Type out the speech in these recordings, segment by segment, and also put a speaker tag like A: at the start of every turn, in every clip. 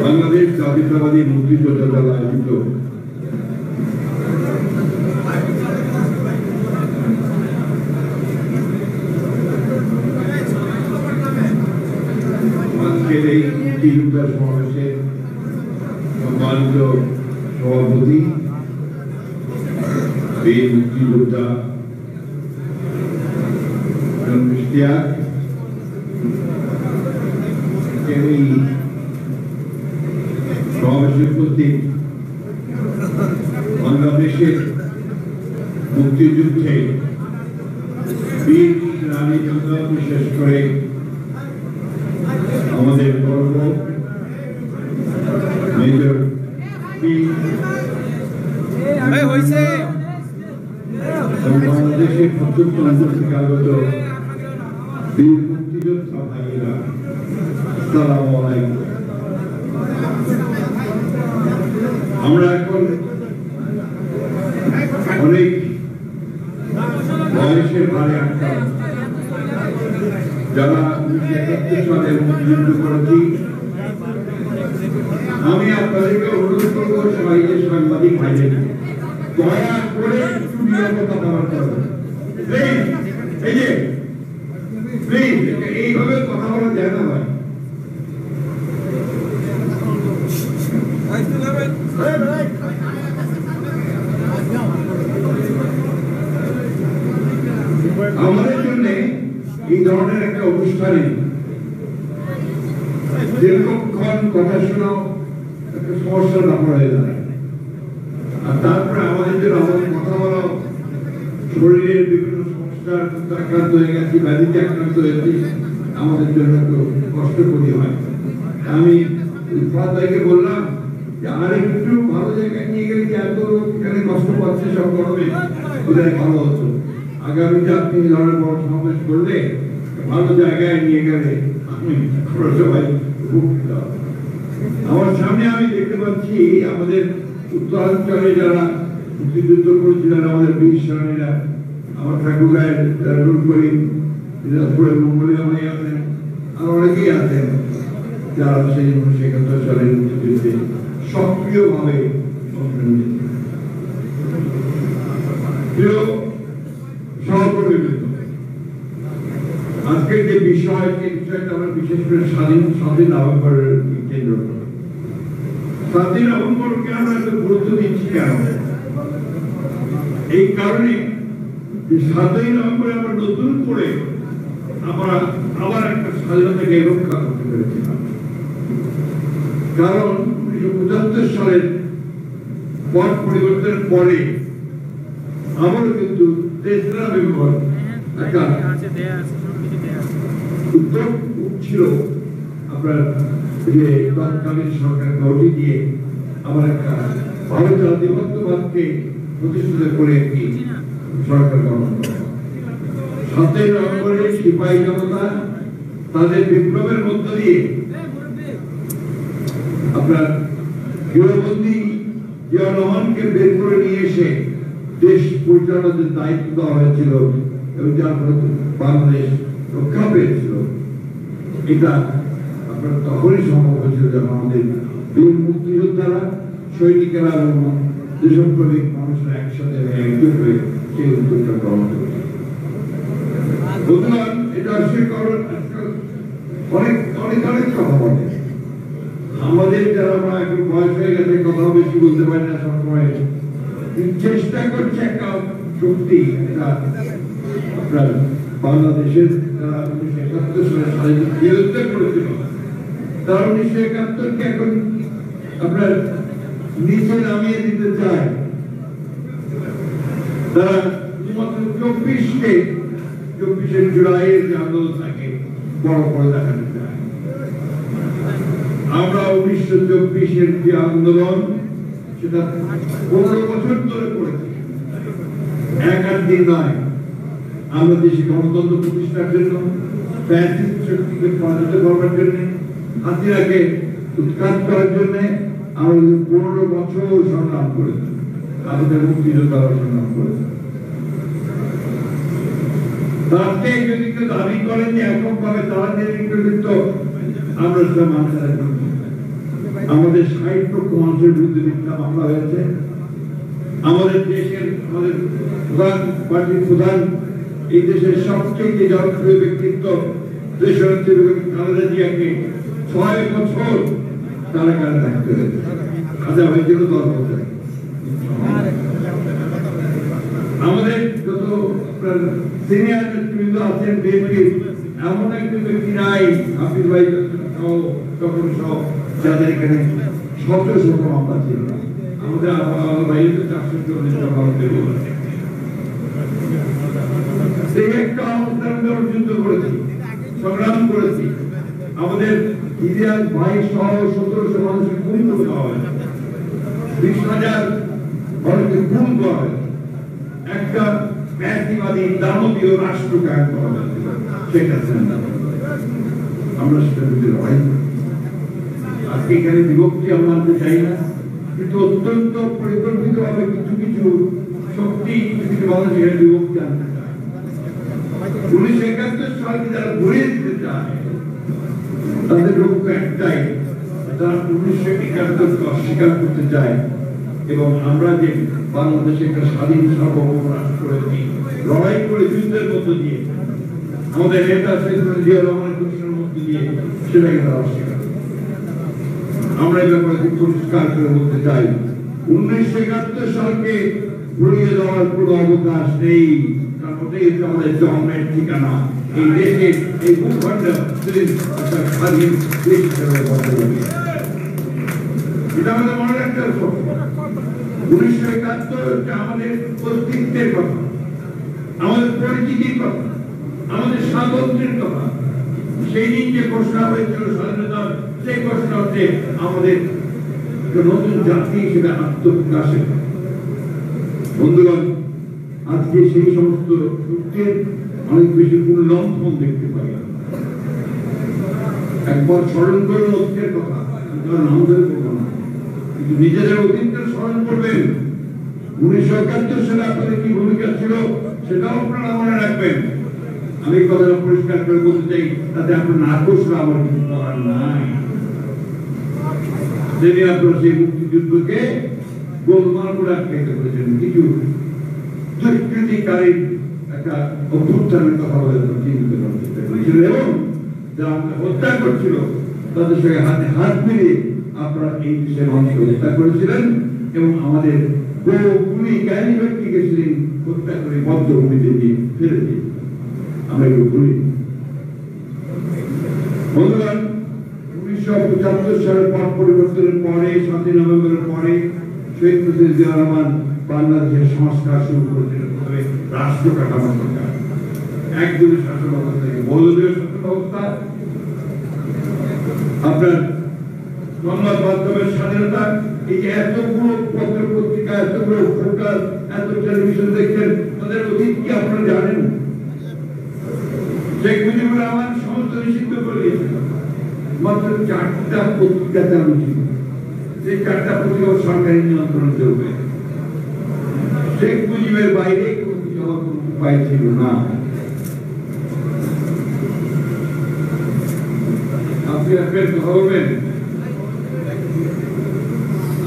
A: বাংলাদেশ জাতীয়তাবাদী মুক্তিযোদ্ধা দল আয়োজিত আজকের এই মুক্তিযোদ্ধা সমাবেশের সম্মানিত সভাপতি বীর মুক্তিযোদ্ধা ইশতিয়াক, এই সমাবেশে উপস্থিত বাংলাদেশের মুক্তিযুদ্ধে বীর রানী গঙ্গা, বিশেষ করে আমাদের গর্ব মেজর বাংলাদেশের প্রত্যন্ত থেকে আগত বীর মুক্তিযোদ্ধা ভাইয়েরা, আসসালামু আলাইকুম। আমরা এখন অনেক বয়সের ভারে আটকা, যারা 1971 সালে মুক্তিযুদ্ধ করেছি, আমি আপনাদেরকে অনুরোধ করবো সবাইকে, সাংবাদিক ভাইদের দয়া করে একটু নিরাপত্তা পালন করবেন। এই যে প্লিজ এইভাবে কথা বলা যায় না ভাই। আমাদের জন্য এই ধরনের একটা অনুষ্ঠানে দীর্ঘক্ষণ কথা শোনা একটা সমস্যার ব্যাপার হয়ে যায়, আর তারপরে আমাদের জন্য আমাদের কথা বলা, শরীরের বিভিন্ন সমস্যার আক্রান্ত হয়ে গেছি, ব্যাধিতে আক্রান্ত হয়েছি, আমাদের জন্য একটু কষ্টকরই হয়। আমি উপাধ্যায়কে বললাম যে আর একটু ভালো জায়গায় নিয়ে গেলে, যে এত লোক এখানে কষ্ট পাচ্ছে সব গরমে, বোধহয় ভালো হতো। আগামীতে আপনি ধরনের বড় সমাবেশ করলে ভালো জায়গায় নিয়ে গেলে আমি সবাই উপকৃত হব। আমার সামনে আমি দেখতে পাচ্ছি আমাদের উত্তরাঞ্চলে যারা মুক্তিযুদ্ধ করেছিলেন, আমাদের বীর সেনানীরা, আমার ঠাকুরগাঁয়ের রুল করিম, দিনাজপুরের মঙ্গলিয়া ভাই আছেন, আর অনেকেই আছেন যারা সেই 1971 সালের মুক্তিযুদ্ধে সক্রিয়ভাবে অংশ নিয়েছেন। প্রিয় সহকর্মীবৃন্দ, আজকের যে বিষয়টা আমরা বিশেষ করে স্বাধীন নভেম্বরের কেন্দ্র করে, স্বাধীন নভেম্বরকে আমরা এত গুরুত্ব দিচ্ছি কেন? এই কারণে 7ই নভেম্বরে আমরা নতুন করে আমরা আবার একটা স্বাধীনতাকে রক্ষা করতে পেরেছিলাম। কারণ 1975 সালের পট পরিবর্তনের পরে আমারও কিন্তু 3রা নভেম্বর একটা উদ্যোগ উঠছিল, আপনার যে তৎকালীন সরকার গঠি দিয়ে আমার একটা ভারতীয় আধিপত্যবাদকে প্রতিষ্ঠিত করে একটি সরকার গঠন করা। 7ই নভেম্বরে সিপাহী জনতা তাদের বিপ্লবের মধ্য দিয়ে আপনার গৃহবন্দী জিয়া রহমানকে বের করে নিয়ে এসে দেশ পরিচালনার দায়িত্ব দেওয়া হয়েছিল, এবং যার ফলে বাংলাদেশ রক্ষা পেয়েছিল। এটা আপনার তখনই সম্ভব হয়েছিল যখন আমাদের বীর মুক্তিযোদ্ধারা, সৈনিকেরা এবং দেশপ্রেমিক মানুষরা একসাথে একজোট হয়ে সেই উদ্যোগটা গ্রহণ করেছে। বন্ধুগণ, এটা সে কারণ অনেক অনেক অনেক কথা বলে। আমাদের যারা আমরা একটু বয়স হয়ে গেছে, কথা বেশি বলতে পারি না সবসময়, চেষ্টা করছে একটা শক্তি, এটা আপনার বাংলাদেশের যারা 1971 সালে স্বাধীনতার বিরুদ্ধে করেছিল, তারা 1971-কে এখন আপনার নিচে নামিয়ে দিতে চায়। তারা শুধুমাত্র 24-এর জুলাইয়ের যে আন্দোলন থাকে বড় করে দেখাতে চায়। আমরা 1924-এর যে আন্দোলন, সেটা 15 বছর ধরে করেছি, এক আর দিন নয়। আমরা দেশে গণতন্ত্র প্রতিষ্ঠার জন্য, ফ্যাসিস্ট শক্তিকে পরাজিত করবার জন্য, হাসিনাকে উৎখাত করার জন্য আমরা 15 বছর সংগ্রাম করেছি। আমাদের মুক্তিযোদ্ধারা সংগ্রাম করেছে। আজকে যদি কেউ দাবি করেন যে এককভাবে তারা নেতৃত্ব, আমরা সেটা মানতে রাখবো। আমাদের ৬০ লক্ষ মানুষের বিরুদ্ধে মিথ্যা মামলা হয়েছে। আমাদের দেশের আমাদের প্রধান পার্টির প্রধান, এই দেশের সবচেয়ে জনপ্রিয় ব্যক্তিত্ব দেশনেত্রী বেগম খালেদা জিয়াকে ৬ বছর কারাগারে থাকতে হয়েছে। সাজা হয়েছিল ১০ বছর। আমাদের যত সিনিয়র নেতৃবৃন্দ আছেন বিএনপির, এমন একজন ব্যক্তি নাই, হাফিজ ভাই সহ তখন সহ, যাদের এখানে শত শত মামলা ছিল না। আমাদের ভাইয়ের ৪৪০টা মামলা ছিল। সেই একটা অবস্থান যুদ্ধ করেছি, সংগ্রাম করেছি। আমাদের ইতিহাস ভাই সহ ১৭০০ মানুষের খুন করে দেওয়া হয়, ২০,০০০ মানুষকে খুন করা হয়, একটা ম্যাসিবাদী দানবীয় রাষ্ট্র কায়েম করা হয়েছিল। সেটা আমরা সেটা যদি লড়াই করি। আজকে এখানে বিভক্তি আমরা আনতে চাই না, কিন্তু অত্যন্ত পরিকল্পিতভাবে কিছু কিছু শক্তি, কিছু কিছু মানুষ এখানে বিভক্তি আনতে চায়। ১৯৭১ সালকে যারা ঘুরিয়ে দিতে চায়, তাদের লক্ষ্য একটাই, তারা ১৯৭১কে অস্বীকার করতে চায়। এবং আমরা যে বাংলাদেশে একটা স্বাধীন সার্বভৌম রাষ্ট্র হয়েছি, লড়াই করে যুদ্ধের মধ্য দিয়ে, আমাদের নেতা শহীদ জিয়া রহমানের ঘোষণার মধ্য দিয়ে, সেটাকে তারা অস্বীকার। আমরা এই ব্যাপারে খুব পরিষ্কার করে বলতে চাই, ১৯৭১ সালকে ঘুরিয়ে দেওয়ার কোনো অবকাশ নেই। কারণ ওটাই হচ্ছে আমাদের জন্মের ঠিকানা। এই দেশে এই ভূখণ্ড স্বাধীন দেশ হিসেবে বদলে, এটা আমাদের মনে রাখতে হবে। ১৯৭১ আমাদের অস্তিত্বের কথা, আমাদের পরিচিতির কথা, আমাদের স্বাতন্ত্র্যের কথা। সেই দিন যে ঘোষণা হয়েছিল স্বাধীনতার, সেই ঘোষণা হচ্ছে আমাদের নতুন জাতি হিসেবে আত্মপ্রকাশের। বন্ধুগণ, আজকে সেই সমস্ত সূত্রের অনেক বেশি উল্লঙ্ঘন দেখতে পাই। একবার স্মরণ করুন অতীতের কথা, আমাদের করবো না, কিন্তু নিজেদের অতীতটা স্মরণ করবেন। ১৯৭১ সালে আপনাদের কি ভূমিকা ছিল সেটাও আপনারা মনে রাখবেন। আমি কথাটা পরিষ্কার করে বলতে চাই, তাতে আপনার না করলে আমার কিছু করার নাই। যদি আপনারা সেই মুক্তিযুদ্ধকে গোলমাল করে আটকাইতে করেছেন, কিছু দুষ্কৃতিকারী একটা অভ্যুত্থানের কথা বলে চিহ্নিত করার চেষ্টা করেছিল, এবং যারা আমাকে হত্যা করছিল তাদের সঙ্গে হাতে হাত মিলিয়ে আপনারা এই দেশের মানুষকে হত্যা করেছিলেন, এবং আমাদের বহুগুলি জ্ঞানী ব্যক্তি গেছিলেন হত্যা করে বদ্ধভূমিতে দিয়ে ফেলে দিয়ে। আমরা এগুলো বলি। বন্ধুগণ, ১৯৭৫ সালের পট পরিবর্তনের পরে, ৭ই নভেম্বরের পরে শহীদ প্রেসিডেন্ট জিয়া রহমান বাংলাদেশের সংস্কার শুরু করেছিলেন। প্রথমে রাষ্ট্র কাঠামো সরকার, একদলীয় শাসন ব্যবস্থা থেকে বহুদলীয় শাসন ব্যবস্থা, আপনার সংবাদ মাধ্যমের স্বাধীনতা। এই যে এতগুলো পত্র পত্রিকা, এতগুলো ফোকাস, এত টেলিভিশন দেখছেন, তাদের অতীত কি আপনারা জানেন? শেখ মুজিবুর রহমান সমস্ত নিষিদ্ধ করে দিয়েছিল, মাত্র ৪টা পত্রিকা চালু ছিল। সেই ৪টা পত্রিকা সরকারি নিয়ন্ত্রণ চলবে। শেখ মুজিবের বাইরে কোনো কিছু হওয়ার কোনো উপায় ছিল না। আপনি আপনার কথা বলবেন,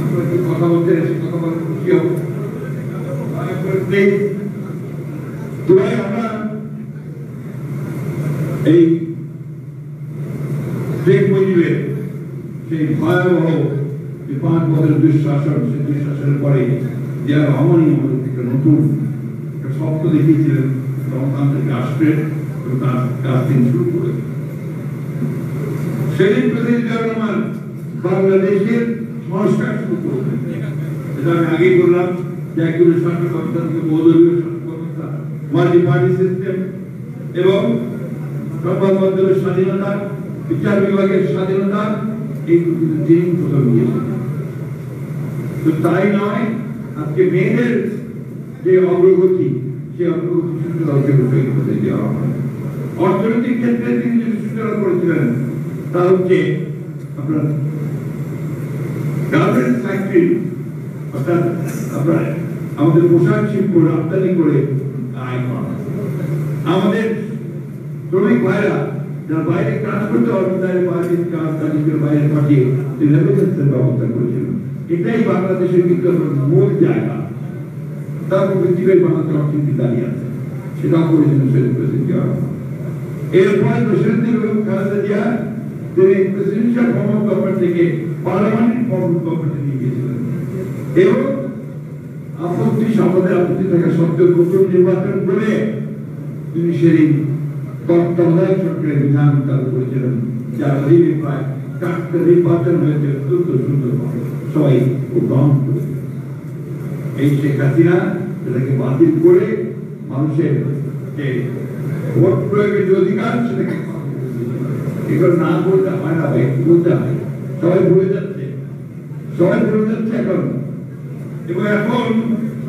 A: আপনার কি কথা বলতে এসে কথা বলার খুশি হব। আমরা এই শেখ মুজিবের সেই ভয়াবহ ৫ বছরের দুঃশাসন, সেই দুঃশাসনের পরে জিয়া রহমানই আমাদের থেকে নতুন একটা স্বপ্ন দেখিয়েছিলেন গণতান্ত্রিক রাষ্ট্রের, এবং তার কাজ তিনি শুরু করেছেন। সেদিন প্রেসিডেন্ট জিয়া রহমান বাংলাদেশের সংস্কার শুরু করেছেন। যেটা আমি আগেই বললাম যে একদলীয় শাসন ব্যবস্থা থেকে বহুদলীয় শাসন ব্যবস্থা, মাল্টি পার্টি সিস্টেম, এবং সংবাদ মাধ্যমের স্বাধীনতা, বিচার বিভাগের স্বাধীনতা, এইগুলো কিন্তু তিনি প্রথম নিয়েছেন। তো তাই নয়, আজকে মেয়েদের যে অগ্রগতি, সেই অগ্রগতি সূচনা হচ্ছে দেওয়া হয়। অর্থনৈতিক ক্ষেত্রে তিনি যে সূচনা করেছিলেন তা হচ্ছে আপনার গার্মেন্টস ফ্যাক্টরি, অর্থাৎ আপনার আমাদের পোশাক শিল্প রপ্তানি করে আয় করা, আমাদের ভাইরা যারা বাইরে কাজ করতে পারবে তাদের বাইরে কাজ তাদেরকে বাইরে পাঠিয়ে রেমিটেন্সের ব্যবস্থা করেছিল। এটাই বাংলাদেশের কিন্তু মূল জায়গা। তারপর পৃথিবীর বাংলাদেশ অর্থনীতি দাঁড়িয়ে আছে, সেটাও করেছিলেন প্রেসিডেন্ট জিয়া রহমান। এরপরে প্রেসিডেন্ট খালেদা জিয়া তিনি প্রেসিডেন্সিয়াল ফর্ম অফ গভর্নমেন্ট থেকে পার্লামেন্টারি ফর্ম অফ গভর্নমেন্টে নিয়ে গিয়েছিলেন এবং আপত্তি থাকা সত্ত্বেও নতুন নির্বাচন করে তিনি সেই তত্ত্বাবধায়ক সরকারের বিধান চালু করেছিলেন, যার অধীনে প্রায় 4টা নির্বাচন হয়েছে অত্যন্ত সুন্দরভাবে, সবাই গ্রহণ করেছে। এই শেখ হাসিনা সেটাকে বাতিল করে মানুষের যে ভোট প্রয়োগের যে অধিকার সেটাকে এগুলো না বলতে হয় না, বলতে হয়। সবাই ভুলে যাচ্ছে এখন। এবং এখন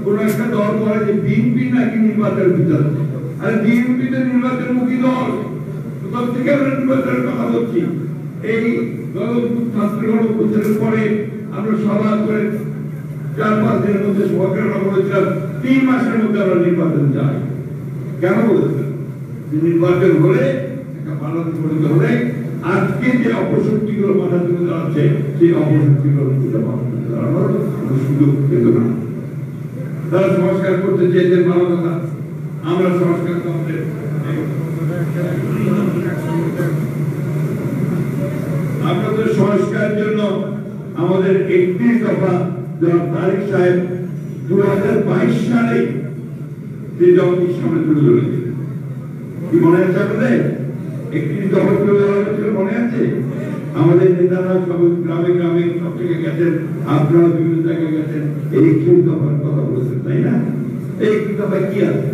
A: কোন একটা দল বলে যে বিএনপি নাকি নির্বাচন ভিতরে, আর বিএনপি তো নির্বাচনমুখী দল, কোথাও থেকে আমরা নির্বাচনের কথা বলছি। এই গণঅভ্যুত্থানের পরে আমরা সভা করে 4-5 দিনের মধ্যে সরকার বলেছিলাম 3 মাসের মধ্যে আমরা নির্বাচন চাই। কেন বলেছিলাম? নির্বাচন হলে একটা পার্লামেন্ট গঠিত হলে আজকে যে অপশক্তিগুলো মাথা তুলে দাঁড়াচ্ছে সেই অপশক্তিগুলো দাঁড়ানোর কোনো সুযোগ পেত না। তারা সংস্কার করতে চেয়েছেন, ভালো কথা। আমরা সংস্কার করতে আপনাদের সংস্কার জন্য আমাদের 31 দফা জনাব তারেক সাহেব 2022 সালে যে জগতের সামনে তুলে ধরেছিলেন, কি মনে আছে আপনাদের? 31 দফা তুলে ধরা হয়েছিল, মনে আছে? আমাদের নেতারা সব গ্রামে গ্রামে সব থেকে গেছেন, আপনারা বিভিন্ন জায়গায় গেছেন, এই 31 দফার কথা বলেছেন, তাই না? এই 31 দফায় কি আছে?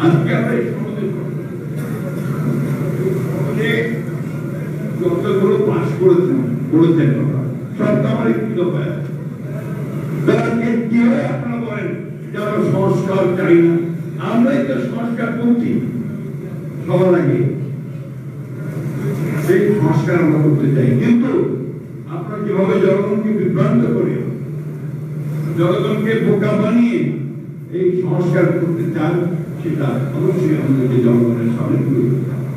A: আজকে আমরা এই সমাজে যতগুলো পাস করেছেন সব তো আমার 31 দফায় আছে। আপনারা বলেন যে আমরা সংস্কার চাই না, আমরাই তো সংস্কার করছি সবার আগে। সেই সংস্কার আমরা করতে চাই, কিন্তু আপনারা যেভাবে জনগণকে বিভ্রান্ত করে, জনগণকে বোকা বানিয়ে এই সংস্কার করতে চান, সেটা অবশ্যই আমাদেরকে জনগণের সামনে তুলে ধরতে হবে।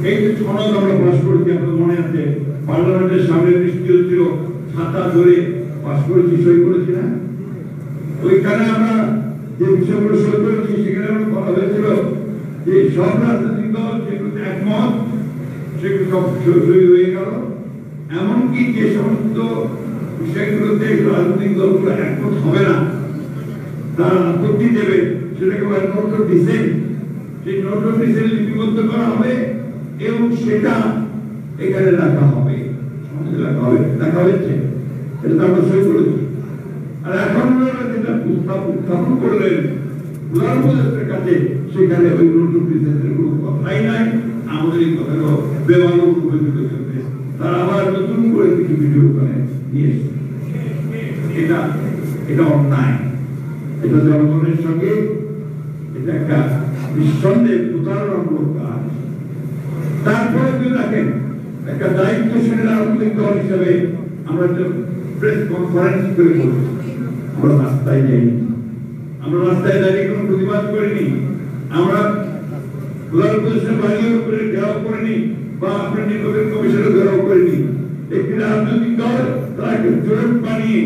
A: এই যে সনদ আমরা পাস করেছি, আপনার মনে আছে, পার্লামেন্টের সামনে বৃষ্টি হচ্ছিল, ছাতা ধরে পাস করেছি, সই করেছি না? ওইখানে আমরা যে বিষয়গুলো সই করেছি সেখানে আমরা কথা হয়েছিল যে সব রাজনৈতিক দল যেগুলোতে একমত সেগুলো সব সই হয়ে গেল। এমনকি যে সমস্ত বিষয়গুলোতে রাজনৈতিক দলগুলো একমত হবে না, তারা আপত্তি দেবে, সেটাকে বলে নোট অফ ডিসেন্ট। সেই নোট অফ ডিসেন্ট লিপিবদ্ধ করা হবে এবং সেটা এখানে রাখা হবে, দেখা হয়েছে, এটা আমরা সই করেছি। আর এখন যেটা উত্থাপন করলেন প্রধানমন্ত্রীর কাছে, সেখানে ওই নোট অফ ডিসেন্টের কোনো কথাই নাই। আমাদের এই কথাগুলো বেমানুষ চলবে, তারা আবার নতুন করে কিছু ভিডিও ওখানে নিয়ে এসেছে। এটা অন্যায়, এটা জনগণের সঙ্গে এটা একটা নিঃসন্দেহে প্রতারণামূলক কাজ। তারপরে যদি দেখেন একটা দায়িত্বশীল রাজনৈতিক দল হিসেবে আমরা প্রেস কনফারেন্স করে বলছি, আমরা রাস্তায় যাইনি, আমরা রাস্তায় দাঁড়িয়ে কোনো প্রতিবাদ করিনি, আমরা প্রধানমন্ত্রীর বাড়ির উপরে ঘেরাও করিনি, বা আপনার নির্বাচন কমিশনের ঘেরাও করিনি। একটি রাজনৈতিক দল তারা একটা জোট বানিয়ে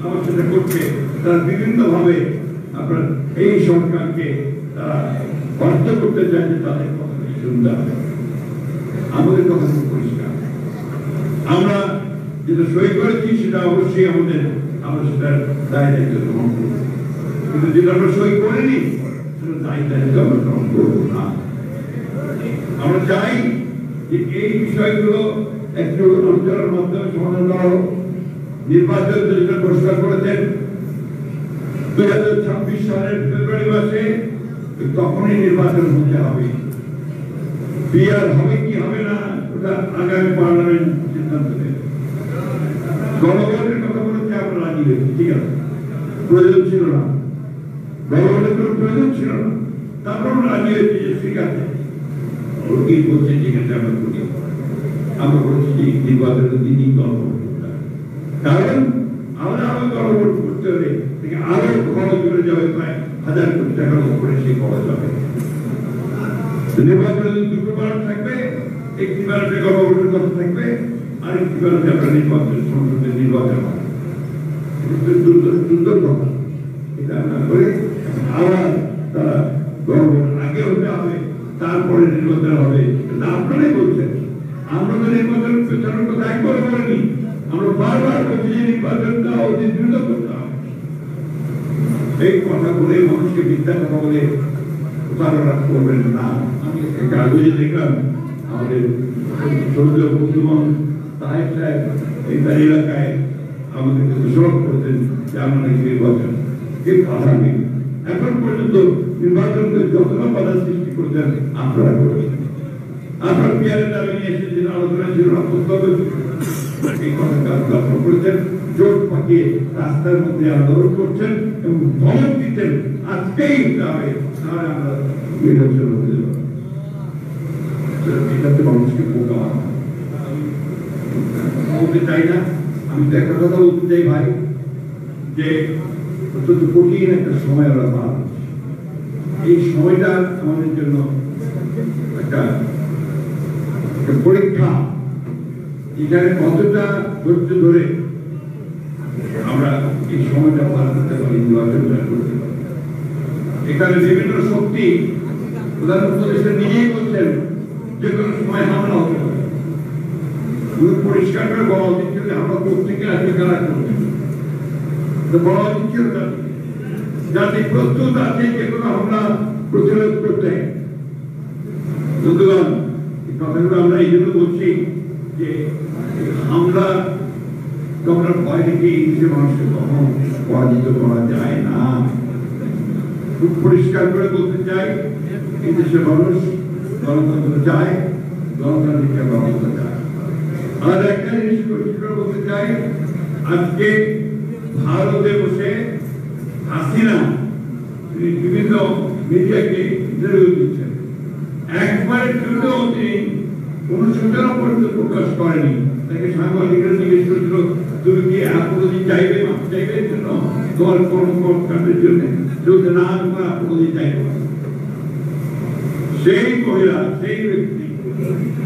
A: আমার সাথে করছে, তারা বিভিন্ন ভাবে আপনার এই সরকারকে তারা বাধ্য করতে চায় যে তাদের কথা শুনতে হবে। আমাদের কথা পরিষ্কার, আমরা যেটা সই করেছি সেটা অবশ্যই আমরা সেটা দায় দায়িত্ব গ্রহণ করব, কিন্তু যেটা আমরা সই করিনি সেটা দায় দায়িত্ব আমরা গ্রহণ করবো না। আমরা চাই যে এই বিষয়গুলো একটু আলোচনার মাধ্যমে সমাধান করা হোক। নির্বাচন যেটা ঘোষণা করেছেন 2026 সালের ফেব্রুয়ারি মাসে, তখনই নির্বাচন হতে হবে। বিয়ার হবে কি হবে না ওটা আগামী পার্লামেন্ট সিদ্ধান্ত নেবে। গণভোটের কথা বলেছে, আমরা রাজি হয়েছি, ঠিক আছে, প্রয়োজন ছিল না, গণভোটের কোনো প্রয়োজন ছিল না, তারপর আমরা রাজি হয়েছি যে ঠিক আছে, ওর কি বলছে ঠিক আছে, আমরা করি। আমরা বলছি যে নির্বাচনের দিনই গণভোট করতে হবে, কারণ আমরা আরো গণভোট করতে হলে আরো খরচ বেড়ে যাবে, প্রায় 1000 কোটি টাকার উপরে সেই খরচ হবে। নির্বাচনে দুটো ব্যালট থাকবে, একটি ব্যালটে গণভোটের কথা থাকবে, আর একটি ব্যালটে আপনার নির্বাচন সংসদের নির্বাচন হবে। সুন্দর কথা। এটা না করে আবার তারা গণভোট আগে হতে হবে, তারপরে নির্বাচন হবে, এটা আপনারাই বলছেন। আমরা তো নির্বাচন পেছনের কথা একবার বলিনি, আমরা বারবার বলছি যে নির্বাচনটা অতি দ্রুত করতে হবে। এই কথা বলে মানুষকে মিথ্যা কথা বলে প্রতারণা করবেন না। কাগজে দেখলাম আমাদের সৌর্য বন্ধুগণ তাহের সাহেব এই তার এলাকায় আমাদেরকে দোষারোপ করতেন যে আমরা নাকি নির্বাচন কে বাধা নেই। এখন পর্যন্ত নির্বাচনকে যতটা বাধা সৃষ্টি করতেন আপনারা করেছেন। আপনার পিয়ারের দাবি নিয়ে এসেছেন, আলোচনা ছিল না, এই কথা লক্ষ্য করেছেন, জোট পাকিয়ে রাস্তার মধ্যে আন্দোলন করছেন এবং ধমক দিচ্ছেন আজকেই যাবে, তাহলে আমরা নির্বাচন হতে যাব। এটাতে মানুষকে বোকা বলতে চাই না। আমি তো একটা কথা বলতে চাই ভাই, যে অত্যন্ত কঠিন একটা সময় আমরা পার। এই সময়টা আমাদের জন্য একটা পরীক্ষা, এখানে কতটা ধৈর্য ধরে আমরা এই সময়টা পার করতে পারি, নির্বাচনটা করতে পারি। এখানে বিভিন্ন শক্তি প্রধান উপদেষ্টা নিজেই বলছেন যে কোনো সময় হামলা হতে পারে। পরিষ্কার করে বলা উচিত ছিল আমরা প্রত্যেকে আজকে কারা করছি, বলা উচিত ছিল যাতে প্রস্তুত আছে যে কোনো হামলা প্রতিরোধ করতে। বন্ধুগণ, এই কথাগুলো আমরা এই জন্য বলছি যে হামলা আমরা ভয় দেখি যে মানুষকে কখনো পরাজিত করা যায় না। খুব পরিষ্কার করে বলতে চাই, এই দেশের মানুষ গণতন্ত্র চায়, গণতান্ত্রিক ব্যবস্থা চায়। আর একটা জিনিস পরিষ্কার বলতে চাই, আজকে ভারতে বসে হাসিনা বিভিন্ন মিডিয়াকে ইন্টারভিউ দিচ্ছেন, একবারে জন্য তিনি কোন সূচনা পর্যন্ত প্রকাশ করেনি। তাকে সাংবাদিকরা জিজ্ঞেস করেছিল তুমি কি আপত্তি চাইবে, মাফ চাইবে জন্য তোমার কর্মকাণ্ডের জন্য, যদি না তোমার আপত্তি চাইবে। সেই মহিলা, সেই ব্যক্তি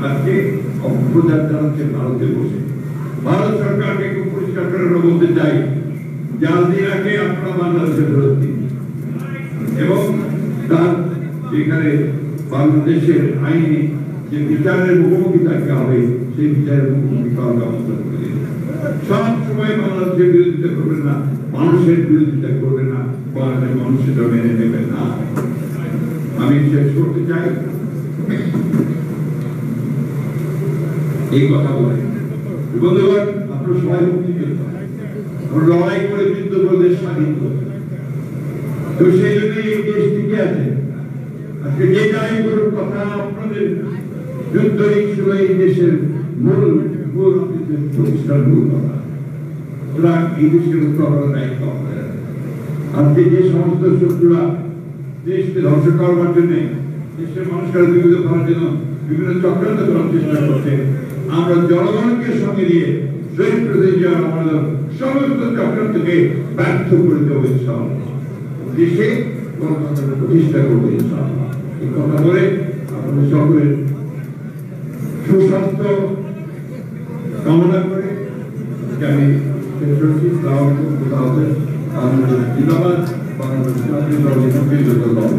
A: আজকে অপপ্রচার চালাচ্ছে ভারতে বসে। ভারত সরকারকে খুব পরিষ্কার করে বলতে চাই, জালদিনাকে আপনারা বাংলাদেশে ফেরত দিন এবং তার যেখানে বাংলাদেশের আইনে যে বিচারের মুখোমুখি থাকতে হবে সেই বিচারের মুখোমুখি করার ব্যবস্থা করে দিন। সব সময় বাংলাদেশের বিরোধিতা করবেন না, মানুষের বিরোধিতা করবেন না, বাংলাদেশের মানুষ সেটা মেনে নেবেন না। আমি শেষ করতে চাই এই কথা বলে, বন্ধুগণ আপনার সবাই মুক্তিযোদ্ধা, লড়াই করে যুদ্ধ করে দেশ স্বাধীন করছে, তো সেই জন্য এই দেশ টিকে আছে। আজকে যে যাই করুন কথা আপনাদের যুদ্ধই ছিল এই দেশের মূল প্রতিষ্ঠার মূল কথা। ওরা এই দেশের উপর দায়িত্ব আপনাদের। আজকে যে সমস্ত শত্রুরা দেশকে ধ্বংস করবার জন্য, দেশের মানুষকে বিরোধী করার জন্য বিভিন্ন চক্রান্ত করার চেষ্টা করছে, আমরা জনগণকে সঙ্গে দিয়ে শহীদ প্রেসিডেন্ট আমাদের সমস্ত চক্রান্তকে ব্যর্থ করে দেবো ইনশাআল্লাহ। দেশে গণতন্ত্র প্রতিষ্ঠা করবো ইনশাআল্লাহ। এই কথা বলে আপনাদের সকলের সুস্বাস্থ্য কামনা করে আমি শেষ করছি। জিন্দাবাদ, বাংলাদেশ জাতীয় দল।